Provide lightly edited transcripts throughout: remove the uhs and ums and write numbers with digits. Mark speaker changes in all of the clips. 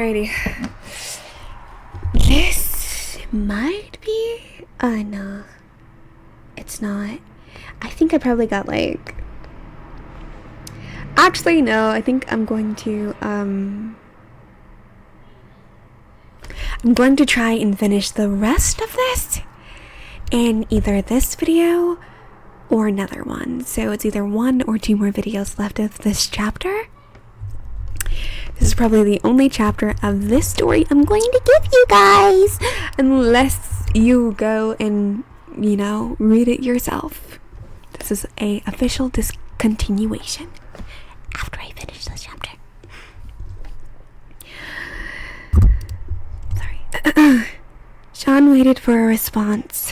Speaker 1: Alrighty. This might be... no. It's not. I think I probably got like... Actually, no. I think I'm going to, I'm going to try and finish the rest of this in either this video or another one. So it's either 1 or 2 more videos left of this chapter. This is probably the only chapter of this story I'm going to give you guys, unless you go and, you know, read it yourself. This is a official discontinuation after I finish this chapter. Sorry. Sean waited for a response.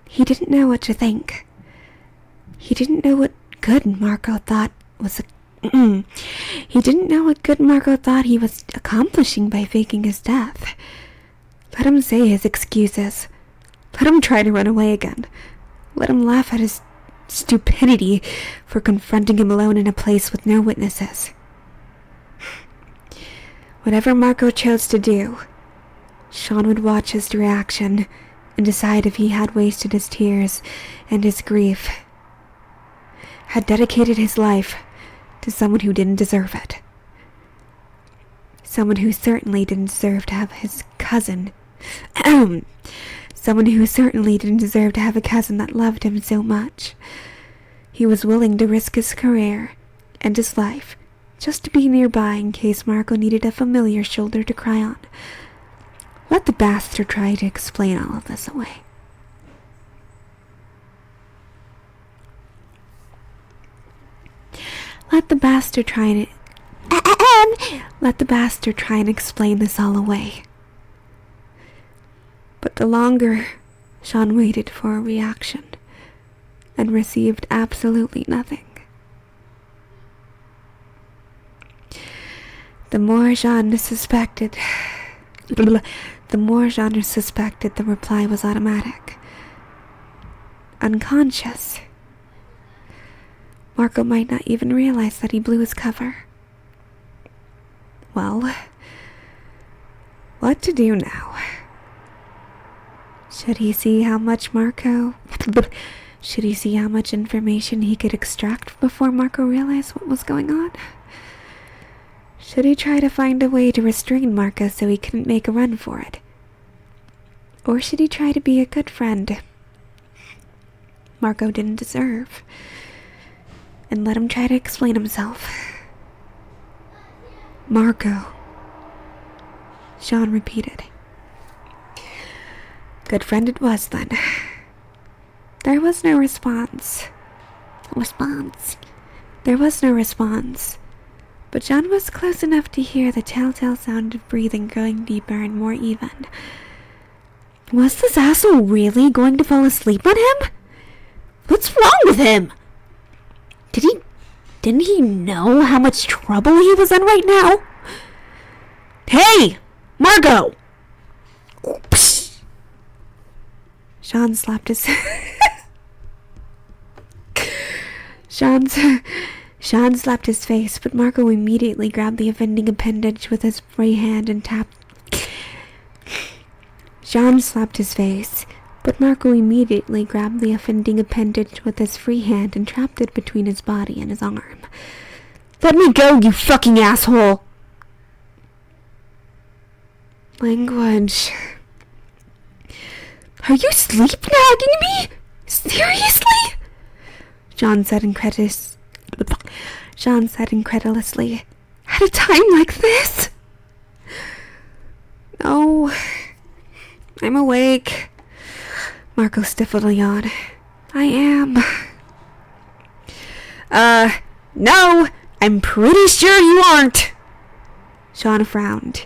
Speaker 1: He didn't know what to think. He didn't know what good Marco thought was he didn't know what good Marco thought he was accomplishing by faking his death. Let him say his excuses. Let him try to run away again. Let him laugh at his stupidity for confronting him alone in a place with no witnesses. Whatever Marco chose to do, Sean would watch his reaction and decide if he had wasted his tears and his grief, had dedicated his life to someone who didn't deserve it. Someone who certainly didn't deserve to have his cousin. Someone who certainly didn't deserve to have a cousin that loved him so much. He was willing to risk his career and his life just to be nearby in case Marco needed a familiar shoulder to cry on. Let the bastard try to explain all of this away. Let the bastard try and explain this all away. But the longer Sean waited for a reaction and received absolutely nothing, the more Sean suspected the reply was automatic, unconscious. Marco might not even realize that he blew his cover. Well, what to do now? Should he see how much information he could extract before Marco realized what was going on? Should he try to find a way to restrain Marco so he couldn't make a run for it? Or should he try to be a good friend Marco didn't deserve, and let him try to explain himself? Marco, Sean repeated. Good friend it was then. There was no response. There was no response. But Sean was close enough to hear the telltale sound of breathing growing deeper and more even. Was this asshole really going to fall asleep on him? What's wrong with him? Didn't he know how much trouble he was in right now? Hey, Marco! Oops. Sean slapped his Sean slapped his face, but Marco immediately grabbed the offending appendage with his free hand and tapped. Sean slapped his face, but Marco immediately grabbed the offending appendage with his free hand and trapped it between his body and his arm. Let me go, you fucking asshole! Language. Are you sleep-nagging me? Seriously? Sean said incredulously. At a time like this? No. I'm awake. Marco stifled a yawn. I am. No, I'm pretty sure you aren't. Sean frowned.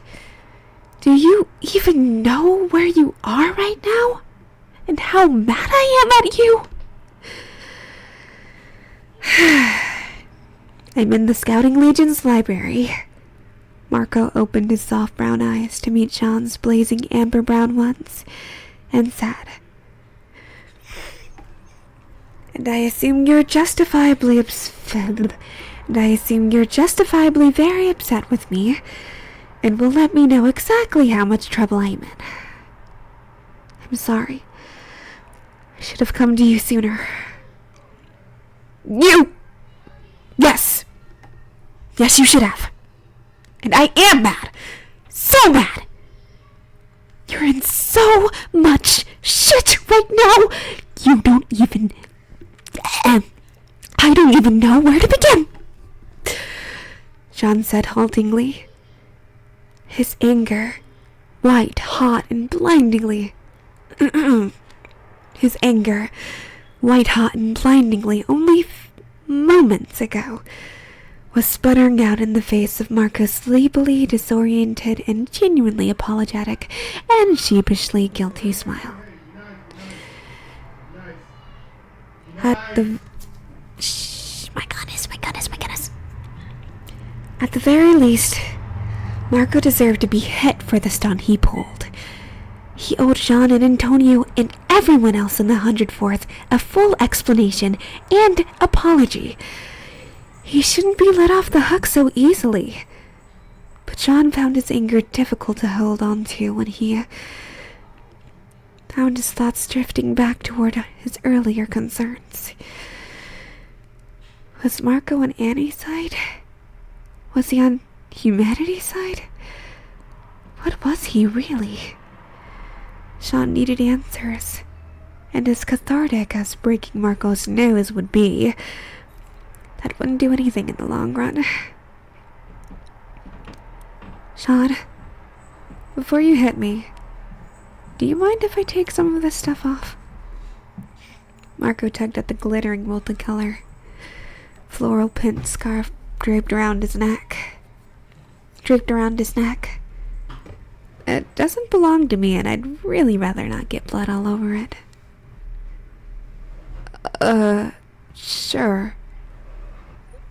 Speaker 1: Do you even know where you are right now? And how mad I am at you? I'm in the Scouting Legion's library. Marco opened his soft brown eyes to meet Sean's blazing amber brown ones, and said, And I assume you're justifiably very upset with me, and will let me know exactly how much trouble I'm in. I'm sorry. I should have come to you sooner. You! Yes! Yes, you should have. And I am mad. So mad. You're in so much shit right now. You don't even... I don't even know where to begin. John said haltingly. His anger, white, hot, and blindingly... His anger, white, hot, and blindingly, only moments ago, was sputtering out in the face of Marco's sleepily disoriented and genuinely apologetic and sheepishly guilty smile. At the... My goodness. At the very least, Marco deserved to be hit for the stunt he pulled. He owed Jean and Antonio and everyone else in the 104th a full explanation and apology. He shouldn't be let off the hook so easily. But Jean found his anger difficult to hold on to when he found his thoughts drifting back toward his earlier concerns. Was Marco on Annie's side? Was he on humanity's side? What was he really? Jean needed answers, and as cathartic as breaking Marco's nose would be, that wouldn't do anything in the long run. Sean, before you hit me, do you mind if I take some of this stuff off? Marco tugged at the glittering multicolor floral print scarf draped around his neck. It doesn't belong to me, and I'd really rather not get blood all over it. Sure.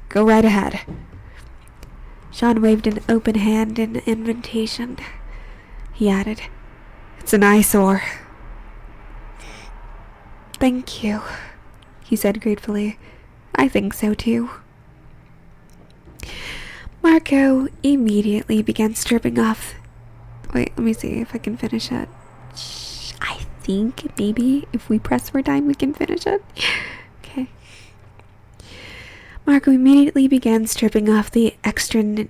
Speaker 1: Go right ahead. Sean waved an open hand in invitation. He added, It's an eyesore. Thank you, he said gratefully. I think so too. Marco immediately began stripping off. Wait, let me see if I can finish it. I think maybe if we press for time we can finish it. Okay. Marco immediately began stripping off the extraneous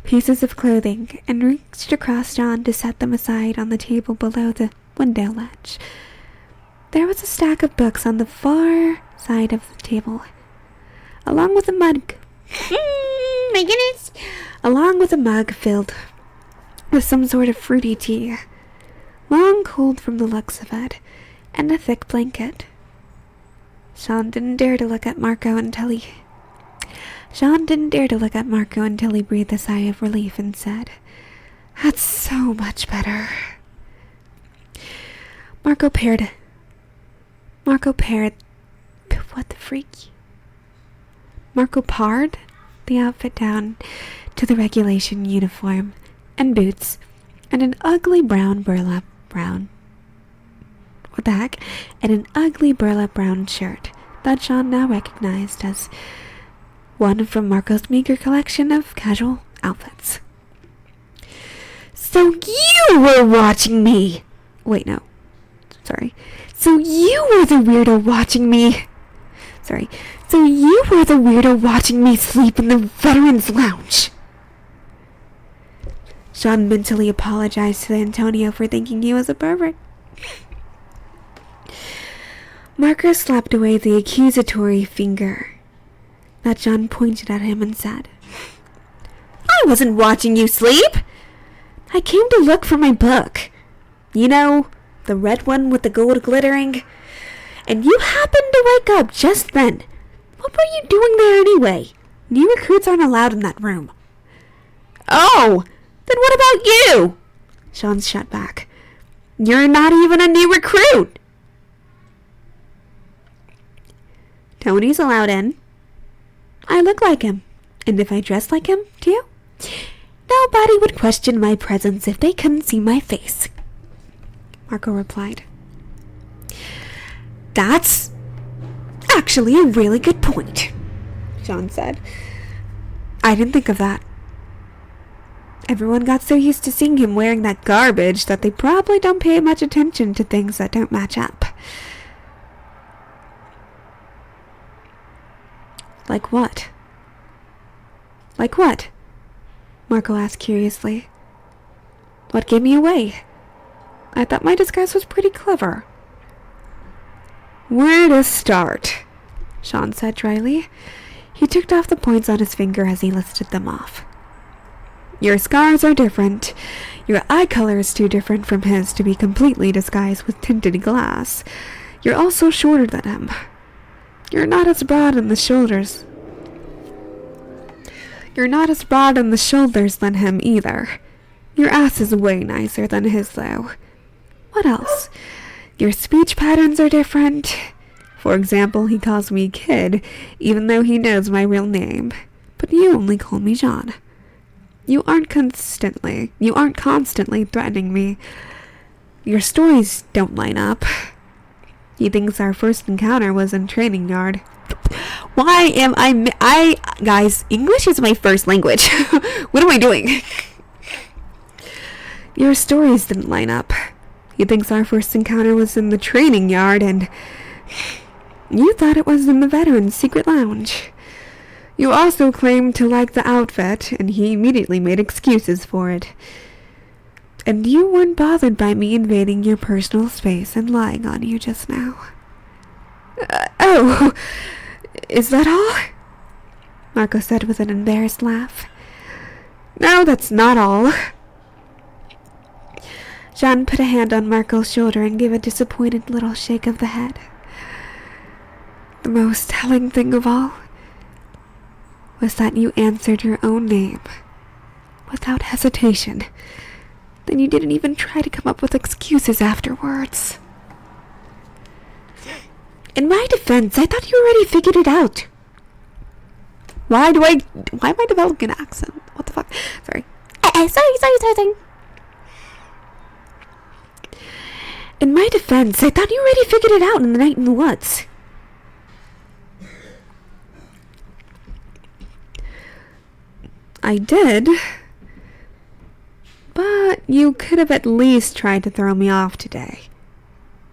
Speaker 1: pieces of clothing and reached across John to set them aside on the table below the window ledge. There was a stack of books on the far side of the table, along with a mug. My goodness! Along with a mug filled with some sort of fruity tea, long cold from the looks of it, and a thick blanket. Sean didn't dare to look at Marco until he breathed a sigh of relief and said, That's so much better. Marco pared the outfit down to the regulation uniform and boots and an ugly burlap brown shirt that Sean now recognized as one from Marco's meager collection of casual outfits. So you were watching me! Wait, no. Sorry. So you were the weirdo watching me sleep in the Veterans Lounge. Sean mentally apologized to Antonio for thinking he was a pervert. Marco slapped away the accusatory finger that John pointed at him and said, I wasn't watching you sleep. I came to look for my book. You know, the red one with the gold glittering. And you happened to wake up just then. What were you doing there anyway? New recruits aren't allowed in that room. Oh, then what about you? Sean shot back. You're not even a new recruit. Tony's allowed in. I look like him. And if I dress like him, too, nobody would question my presence if they couldn't see my face. Marco replied. That's actually a really good point, Jean said. I didn't think of that. Everyone got so used to seeing him wearing that garbage that they probably don't pay much attention to things that don't match up. Like what? Like what? Marco asked curiously. What gave me away? I thought my disguise was pretty clever. Where to start? Jean said dryly. He ticked off the points on his finger as he listed them off. Your scars are different. Your eye color is too different from his to be completely disguised with tinted glass. You're also shorter than him. You're not as broad in the shoulders. You're not as broad in the shoulders than him either. Your ass is way nicer than his, though. What else? Your speech patterns are different. For example, he calls me Kid, even though he knows my real name. But you only call me Jean. You aren't constantly threatening me. Your stories don't line up. He thinks our first encounter was in training yard. Why am guys, English is my first language. What am I doing? Your stories didn't line up. He thinks our first encounter was in the training yard, and you thought it was in the veteran's secret lounge. You also claimed to like the outfit, and he immediately made excuses for it. And you weren't bothered by me invading your personal space and lying on you just now. Oh, is that all? Marco said with an embarrassed laugh. No, that's not all. Jean put a hand on Marco's shoulder and gave a disappointed little shake of the head. The most telling thing of all was that you answered your own name without hesitation. Then you didn't even try to come up with excuses afterwards. In my defense, I thought you already figured it out. Why am I developing an accent? What the fuck? Sorry. Sorry. In my defense, I thought you already figured it out in the night in the woods. I did. But you could have at least tried to throw me off today.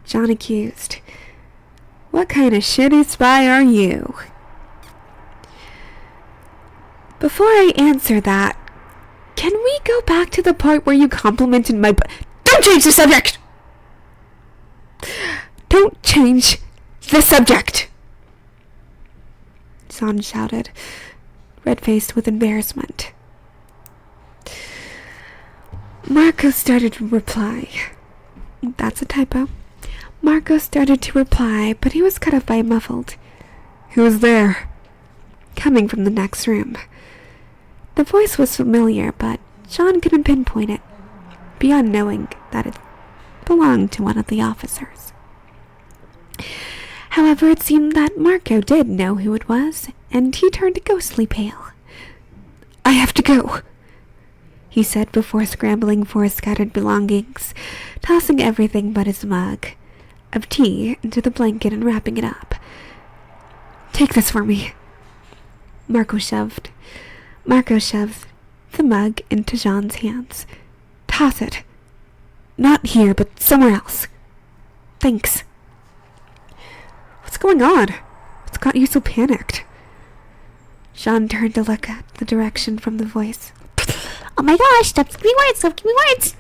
Speaker 1: John accused. What kind of shitty spy are you? Before I answer that, can we go back to the part where you complimented my Don't change the subject! Don't change the subject! John shouted, red-faced with embarrassment. Marco started to reply. That's a typo. Marco started to reply, but he was cut off by a muffled. Who was there? Coming from the next room. The voice was familiar, but John couldn't pinpoint it, beyond knowing that it belonged to one of the officers. However, it seemed that Marco did know who it was, and he turned ghostly pale. I have to go, he said before scrambling for his scattered belongings, tossing everything but his mug of tea into the blanket and wrapping it up. Take this for me. Marco shoved the mug into Jean's hands. Toss it. Not here, but somewhere else. Thanks. What's going on? What's got you so panicked? Jean turned to look at the direction from the voice. Oh my gosh, stop giving me words!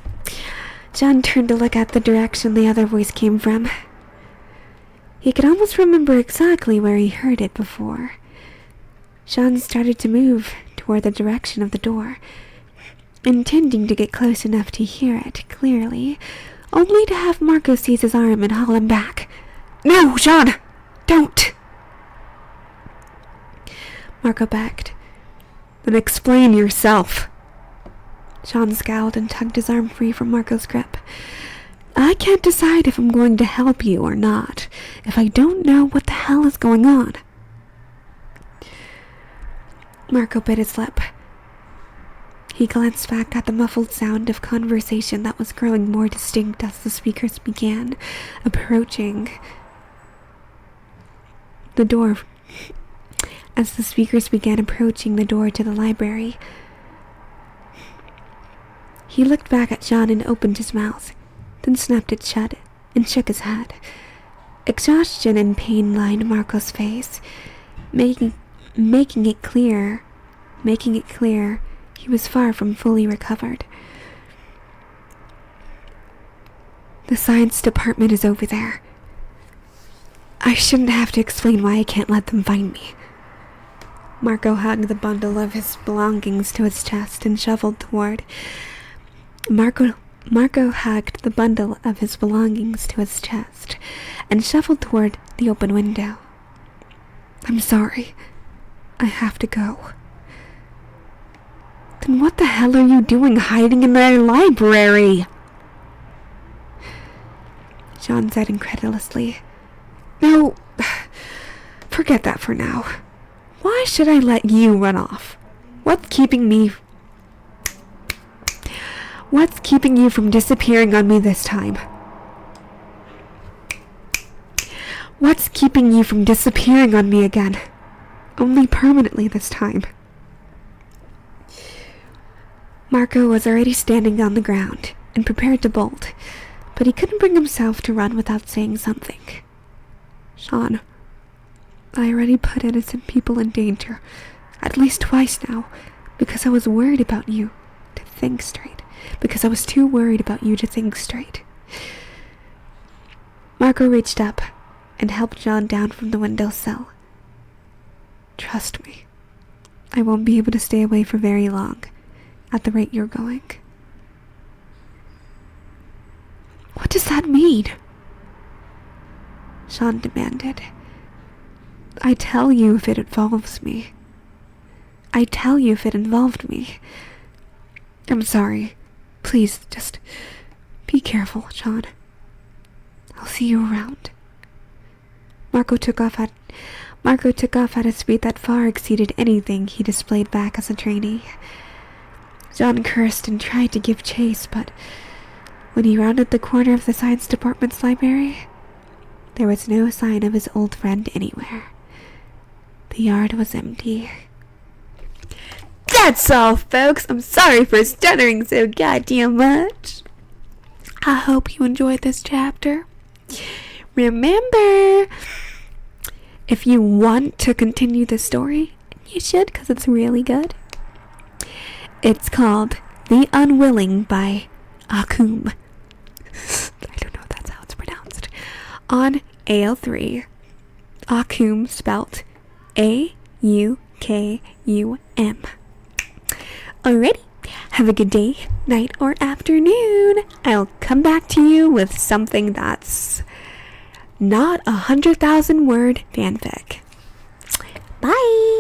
Speaker 1: John turned to look at the direction the other voice came from. He could almost remember exactly where he heard it before. John started to move toward the direction of the door, intending to get close enough to hear it clearly, only to have Marco seize his arm and haul him back. No, John! Don't! Marco begged. Then explain yourself. John scowled and tugged his arm free from Marco's grip. I can't decide if I'm going to help you or not, if I don't know what the hell is going on. Marco bit his lip. He glanced back at the muffled sound of conversation that was growing more distinct as the speakers began approaching the door as the speakers began approaching the door to the library. He looked back at John and opened his mouth, then snapped it shut and shook his head. Exhaustion and pain lined Marco's face, making it clear he was far from fully recovered. The science department is over there. I shouldn't have to explain why I can't let them find me. Marco hugged the bundle of his belongings to his chest and shuffled toward... Marco hugged the bundle of his belongings to his chest and shuffled toward the open window. I'm sorry. I have to go. Then what the hell are you doing hiding in their library? John said incredulously. No, forget that for now. Why should I let you run off? What's keeping you from disappearing on me this time? What's keeping you from disappearing on me again? Only permanently this time. Marco was already standing on the ground and prepared to bolt, but he couldn't bring himself to run without saying something. Sean, I already put innocent people in danger, at least twice now, because I was worried about you to think straight. Because I was too worried about you to think straight. Marco reached up and helped John down from the windowsill. Trust me, I won't be able to stay away for very long, at the rate you're going. What does that mean? Sean demanded. I tell you if it involves me. I tell you if it involved me. I'm sorry. Please, just be careful, Sean. I'll see you around. Marco took off at a speed that far exceeded anything he displayed back as a trainee. John cursed and tried to give chase, but when he rounded the corner of the science department's library, there was no sign of his old friend anywhere. The yard was empty. That's all, folks. I'm sorry for stuttering so goddamn much. I hope you enjoyed this chapter. Remember, if you want to continue the story, you should, because it's really good. It's called The Unwilling by Aukum. I don't know if that's how it's pronounced. On AL3. Aukum spelt AUKUM. Alrighty, have a good day, night, or afternoon. I'll come back to you with something that's not 100,000 word fanfic. Bye!